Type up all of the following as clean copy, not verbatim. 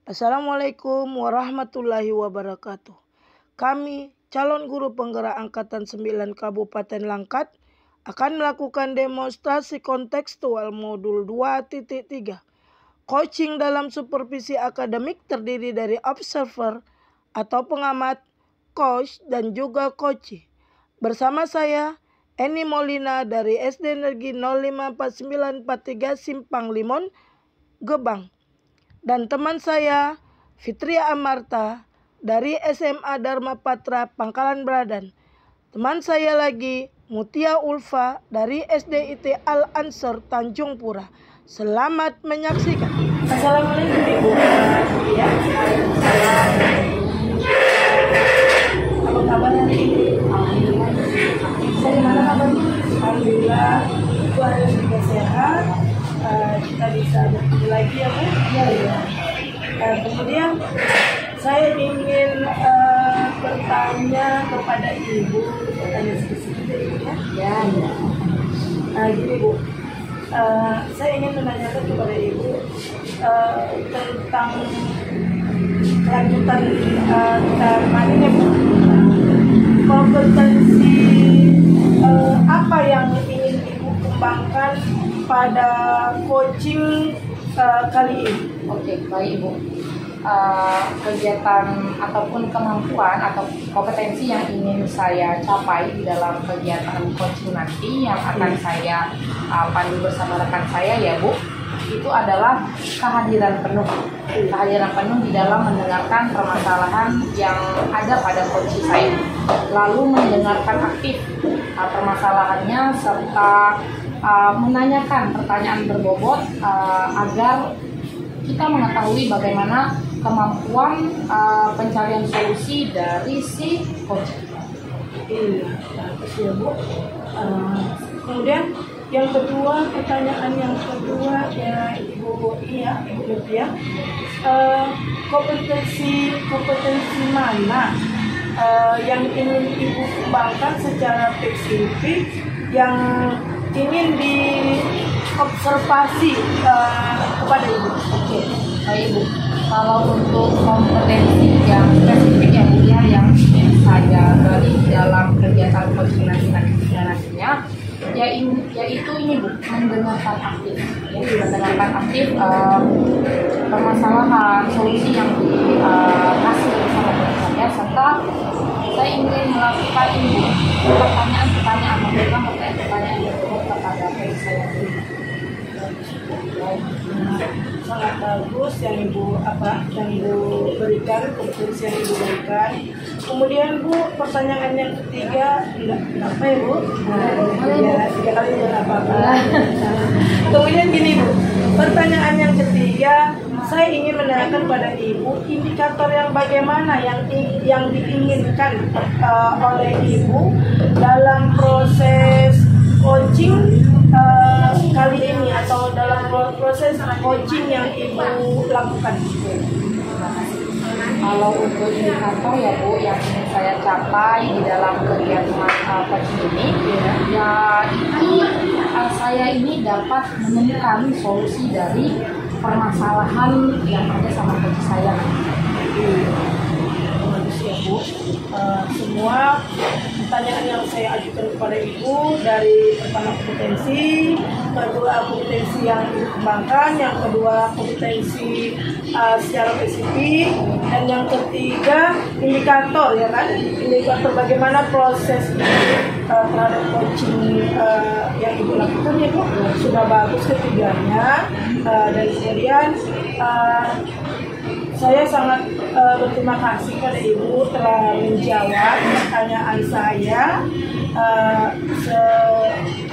Assalamualaikum warahmatullahi wabarakatuh. Kami, calon guru penggerak Angkatan 9 Kabupaten Langkat, akan melakukan demonstrasi kontekstual modul 2.3. Coaching dalam supervisi akademik terdiri dari observer atau pengamat, coach, dan juga coachee. Bersama saya, Eni Molina dari SD Negeri 054943 Simpang Limon, Gebang. Dan teman saya, Fitria Amarta dari SMA Dharma Patra Pangkalan Bradan. Teman saya lagi, Mutia Ulfa dari SDIT Al Ansor Tanjung Pura. Selamat menyaksikan. Assalamualaikum Ibu. Ya, apa kabar hari ini? Alhamdulillah. Bagaimana kabarnya? Alhamdulillah. Ibu hari ini juga sehat. Kita bisa bertemu lagi ya Bu? Ya. Kemudian saya ingin bertanya kepada Ibu, bertanya sedikit ya. Gini Bu, saya ingin menanyakan kepada Ibu tentang kelanjutan kemarin ya Bu. Kompetensi apa yang ingin Ibu kembangkan pada coaching kali ini? Oke, baik Ibu. Kegiatan ataupun kemampuan atau kompetensi yang ingin saya capai di dalam kegiatan coaching nanti yang akan saya pandu bersama rekan saya ya Bu, itu adalah kehadiran penuh di dalam mendengarkan permasalahan yang ada pada coach saya, lalu mendengarkan aktif permasalahannya serta menanyakan pertanyaan berbobot agar kita mengetahui bagaimana kemampuan pencarian solusi dari si coach. Iya, bagus ya Bu. Kemudian yang kedua, pertanyaan yang kedua ya Ibu Mutia, kompetensi mana yang ingin Ibu kembangkan secara spesifik yang ingin diobservasi kepada Ibu? Oke, baik Ibu. Kalau untuk kompetensi yang spesifik ya Bu ya, yang ingin saya gali dalam kegiatan coaching nantinya, yaitu ini Bu, mendengarkan aktif. Mendengarkan aktif permasalahan, solusi yang dikasih bersama saya, serta saya ingin melakukan ini pertanyaan-pertanyaan, memberikan pertanyaan-pertanyaan yang berbobot kepada coach saya sendiri. Sangat bagus yang Ibu berikan, kompetensi yang Ibu berikan. Kemudian Bu, pertanyaan yang ketiga, apa ya Bu? Tiga kali tidak apa-apa. Kemudian gini Bu, pertanyaan yang ketiga, saya ingin menanyakan pada Ibu indikator yang bagaimana yang diinginkan oleh Ibu dalam proses coaching kali ini atau dalam proses coaching yang Ibu lakukan. Kalau untuk indikator ya Bu, yang ingin saya capai di dalam kegiatan coaching ini, ya itu saya ini dapat menemukan solusi dari permasalahan yang ada sama coach saya. Bagus ya Bu. Semua pertanyaan yang saya ajukan kepada Ibu, dari pertama kompetensi, kedua kompetensi yang Ibu kembangkan, yang kedua kompetensi secara spesifik, dan yang ketiga indikator ya kan, indikator bagaimana proses terhadap coaching yang Ibu lakukan ya Bu, sudah bagus ketiganya. Dan kemudian saya sangat berterima kasih kepada Ibu telah menjawab pertanyaan saya,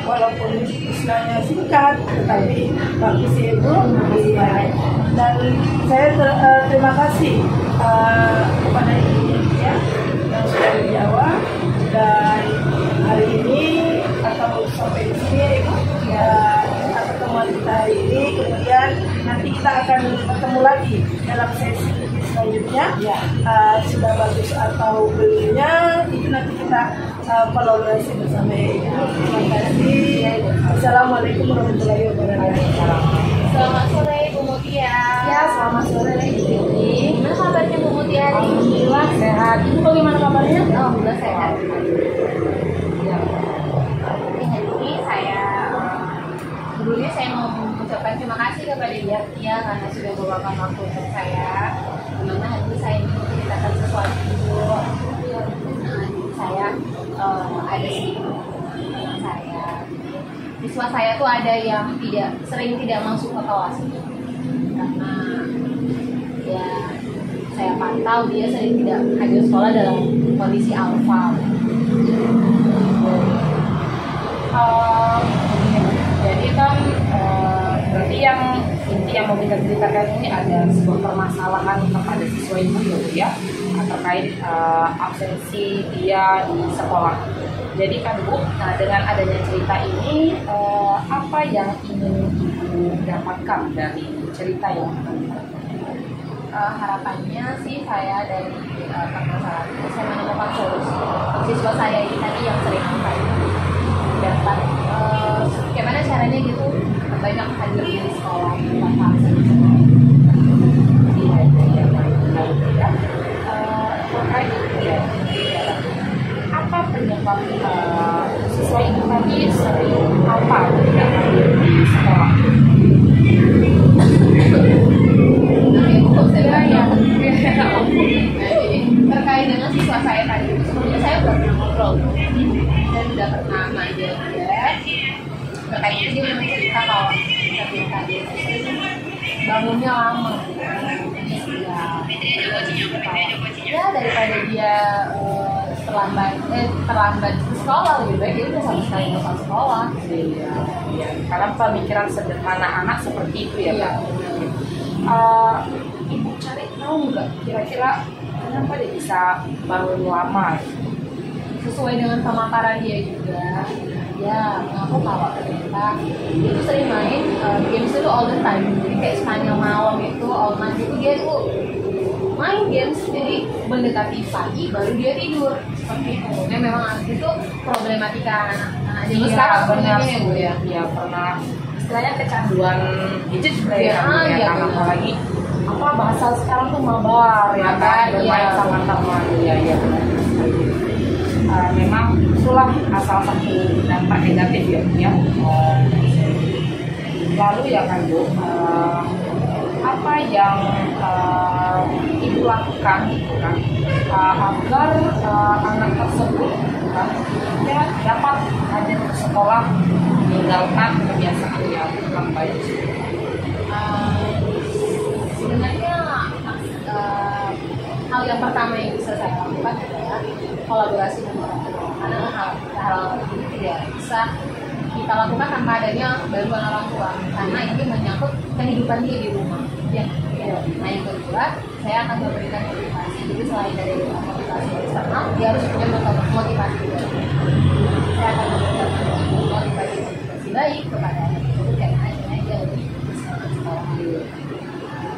walaupun istilahnya singkat, tetapi bagus ya Ibu. Dan saya terima kasih kepada Ibu ya, yang sudah menjawab. Dan hari ini atau sampai di sini ya Ibu, ya pertemuan kita hari ini. Kemudian nanti kita akan bertemu lagi dalam sesi selanjutnya. Sudah bagus atau belumnya itu nanti kita kolaborasi bersama Ibu. Terima kasih. Assalamualaikum warahmatullahi wabarakatuh. Selamat sore Bu Mutia. Ya, selamat sore Ibu. Alhamdulillah sehat. Ibu bagaimana kabarnya? Alhamdulillah sehat. Ya. Ini sebelumnya saya mau mengucapkan terima kasih kepada dia karena sudah meluangkan waktu untuk saya. Dimana hari ini saya ingin menceritakan sesuatu dulu. Saya ada teman saya. Siswa saya tuh ada yang sering tidak masuk ke kelas karena ya saya pantau dia sering tidak hadir sekolah dalam kondisi alfa. Jadi kan berarti yang inti yang mau kita ceritakan ini ada sebuah permasalahan kepada siswa ibu ya terkait absensi dia di sekolah. Jadi kan Bu, dengan adanya cerita ini apa yang ingin Ibu dapatkan dari cerita yang harapannya sih saya dari permasalahan itu saya menemukan solusi. Siswa saya ini tadi yang sering dapat gimana caranya gitu banyak hadir di sekolah tanpa akses terkait apa penyebab siswa itu tadi sering apa tidak hadir di sekolah? Terkait dengan siswa saya tadi itu sebelumnya saya sudah pernah ngobrol dan sudah pernah ngajar terkait itu dia memang cerita kalau ketika dia bangunnya lama ya daripada dia terlambat ke sekolah lebih baik dia udah sama sekali nggak masuk sekolah. Iya. Karena pemikiran sederhana anak seperti itu ya. Iya. Ibu cari tahu nggak kira-kira kenapa dia bisa bangun lama? Sesuai dengan pemaparan dia juga ya mengaku kalau ternyata dia tuh sering main games itu all the time, jadi kayak sepanjang malam itu all night itu dia tuh main games, jadi mendekati pagi baru dia tidur seperti itu. Ya memang itu problematika anak-anak zaman sekarang benar ya Bu ya. Ya pernah istilahnya kecanduan gadget juga ya, apalagi apa bahasa sekarang tuh mabar ya kan, bermain sama teman ya benar. Memang itulah salah satu dampak negatif ya. Lalu ya kan Bu, apa yang Ibu lakukan gitu kan agar anak tersebut kan ya dapat hadir ke sekolah meninggalkan kebiasaan yang kurang baik? Sebenarnya hal yang pertama yang bisa saya lakukan adalah kolaborasi dengan orang tua, karena hal ini tidak bisa kita lakukan tanpa adanya bantuan orang tua, karena ini menyangkut kehidupan dia di rumah ya. Nah yang kedua saya akan memberikan motivasi, jadi selain dari motivasi eksternal dia harus punya motivasi juga. Saya akan memberikan motivasi baik kepada anak tersebut karena akhirnya dia lebih semangat sekolah.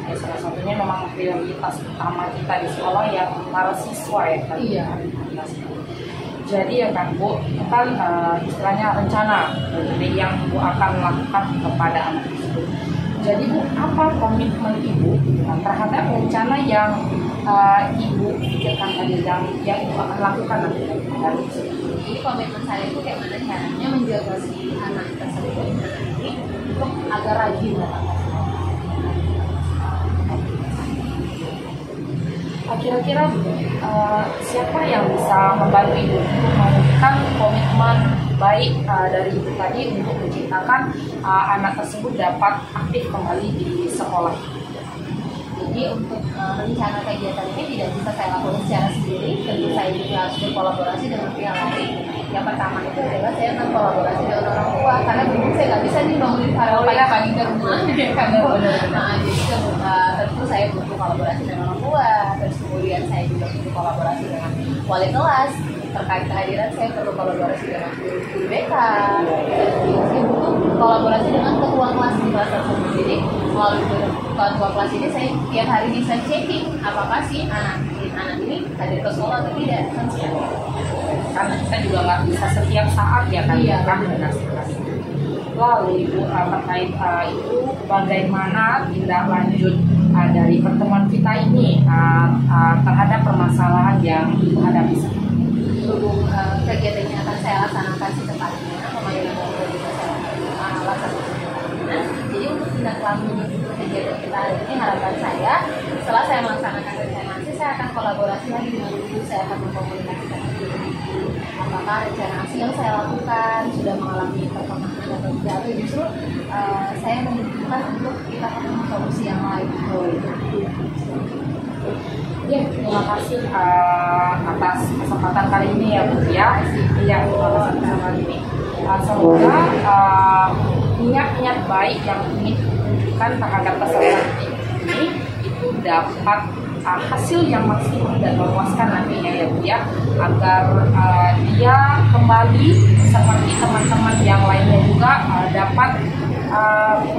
Ya, salah satunya memang prioritas utama kita di sekolah yang para siswa ya kan. Iya. Jadi ya kan Bu, kan istilahnya rencana yang Ibu akan lakukan kepada anak tersebut. Jadi Bu, apa komitmen Ibu terhadap rencana yang Ibu pikirkan tadi, yang Ibu akan lakukan nanti? Jadi komitmen saya itu kayak mana caranya menjaga si anak tersebut ini untuk agar rajin datang ke sekolah. Kira-kira siapa yang bisa membantu Ibu untuk mewujudkan komitmen baik dari Ibu tadi untuk menciptakan anak tersebut dapat aktif kembali di sekolah? Jadi untuk rencana kegiatan ini tidak bisa saya lakukan secara sendiri, tentu saya juga harus berkolaborasi dengan pihak lain. Yang pertama itu adalah saya akan kolaborasi dengan orang tua, karena dulu saya nggak bisa nih bangunin pagi-pagi ke rumah, jadi tentu saya butuh kolaborasi dengan orang tua. Terus kemudian saya juga butuh kolaborasi dengan wali kelas, terkait kehadiran saya perlu kolaborasi dengan guru BK, dan saya butuh kolaborasi dengan ketua kelas di kelas tersebut. Jadi melalui ketua kelas ini saya tiap hari bisa checking apakah sih anak ini hadir ke sekolah atau tidak, kan sekali. Karena kita juga nggak bisa setiap saat ya kan, Iya. Kan benar sekali. Lalu Ibu terkait itu bagaimana tindak lanjut dari pertemuan kita ini terhadap permasalahan yang dihadapi. Berhubung kegiatan yang akan saya laksanakan secepatnya, pemanggilan orang juga saya laksanakan. Jadi untuk tindak lanjut kegiatan kita hari ini, harapan saya setelah saya melaksanakan rencana, saya akan kolaborasi lagi dengan ibu. Saya akan mengkomunikasikan apakah rencana aksi yang saya lakukan sudah mengalami perkembangan atau tidak, atau justru saya membutuhkan untuk kita ketemu solusi yang lain. Ya, terima kasih atas kesempatan kali ini ya Bu ya. Iya, terima kasih kesempatan ini. Semoga niat-niat baik yang ingin ditunjukkan terhadap peserta ini itu dapat hasil yang maksimal dan memuaskan nantinya ya Bu ya, agar dia kembali seperti teman-teman yang lainnya juga dapat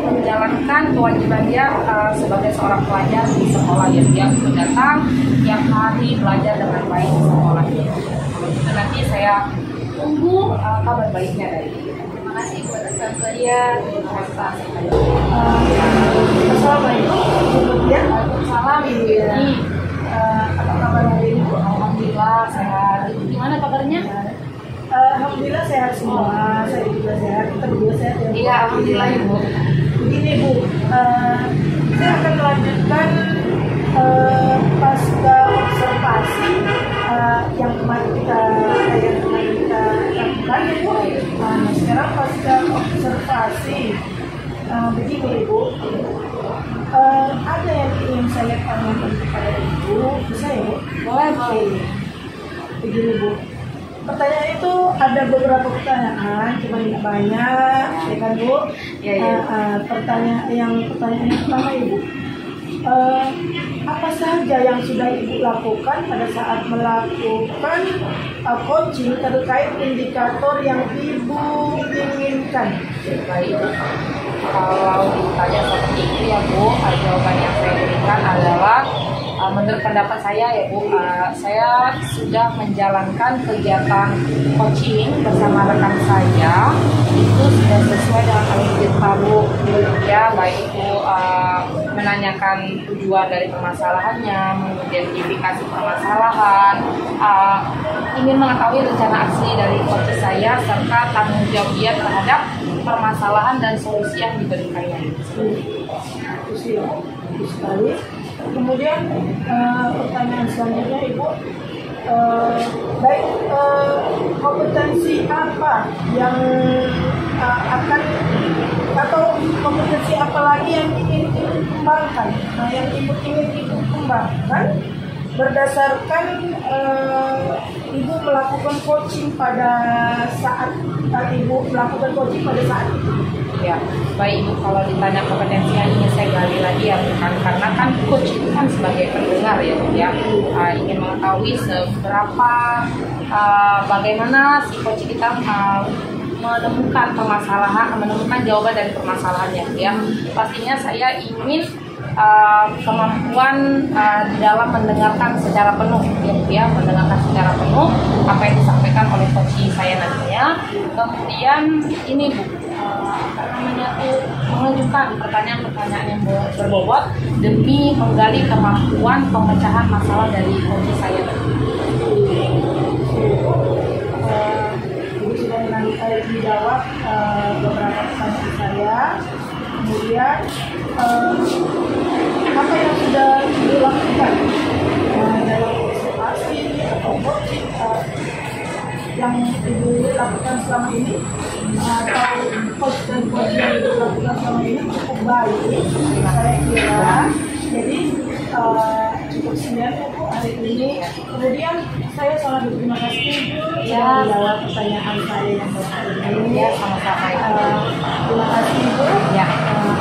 menjalankan kewajiban dia sebagai seorang pelajar di sekolah yang dia datang tiap hari belajar dengan baik di sekolahnya. Kalau gitu nanti saya tunggu kabar baiknya dari dia. Terima kasih buat bantuan. Iya, terima kasih. Assalamualaikum Ibu ya. Waalaikumsalam Ibu ini. Apa kabar hari ini? Alhamdulillah sehat. Gimana kabarnya? Alhamdulillah sehat semua. Saya juga sehat. Kita berdua sehat ya. Iya, alhamdulillah Ibu. Begini Bu, saya akan melanjutkan pasca observasi yang kemarin kita lakukan Ibu. Nah, sekarang pasca observasi begini Ibu, ada yang ingin saya tanyakan kepada Ibu, bisa ya Bu? Boleh. Begini Bu, pertanyaan itu ada beberapa pertanyaan, cuma tidak banyak, ya kan Bu? Iya. Pertanyaan yang pertama Ibu, apa saja yang sudah Ibu lakukan pada saat melakukan coaching terkait indikator yang Ibu inginkan? Baik, kalau ditanya seperti itu ya Bu, jawaban yang saya berikan adalah menurut pendapat saya ya Bu, saya sudah menjalankan kegiatan coaching bersama rekan saya itu sudah sesuai dengan alur tabu ya, baik itu menanyakan tujuan dari permasalahannya, mengidentifikasi permasalahan, ingin mengetahui rencana aksi dari coach saya serta tanggung jawab dia terhadap permasalahan dan solusi yang diberikannya. Itu sekali. Kemudian pertanyaan selanjutnya Ibu, baik kompetensi apa yang akan atau kompetensi apa lagi yang ingin Ibu kembangkan, yang ingin Ibu kembangkan berdasarkan Ibu melakukan coaching pada saat Ibu melakukan coaching pada saat itu. Ya, baik Ibu, kalau ditanya kompetensi yang ingin saya gali lagi ya bukan, karena kan coach itu kan sebagai pendengar ya Bu ya, ingin mengetahui seberapa bagaimana si coach kita menemukan jawaban dari permasalahannya ya. Pastinya saya ingin kemampuan dalam mendengarkan secara penuh ya, mendengarkan secara penuh apa yang disampaikan oleh coach saya nantinya. Kemudian ini Bu, mengajukan pertanyaan-pertanyaan yang berbobot demi menggali kemampuan pemecahan masalah dari coach saya. Ibu sudah menjawab beberapa pertanyaan saya. Kemudian apa yang sudah dilakukan dalam observasi atau coaching yang Ibu lakukan selama ini, atau coach dan coach yang Ibu lakukan selama ini cukup baik, saya kira. Jadi cukup sekian Ibu hari ini. Kemudian saya sangat berterima kasih ya menjawab pertanyaan saya yang hari ini. Ya, sama-sama. Terima kasih Ibu. Ya.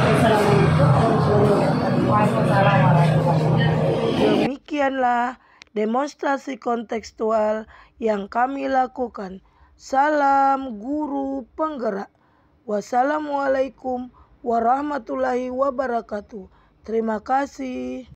Assalamualaikum warahmatullahi wabarakatuh. Demikianlah demonstrasi kontekstual yang kami lakukan. Salam guru penggerak. Wassalamualaikum warahmatullahi wabarakatuh. Terima kasih.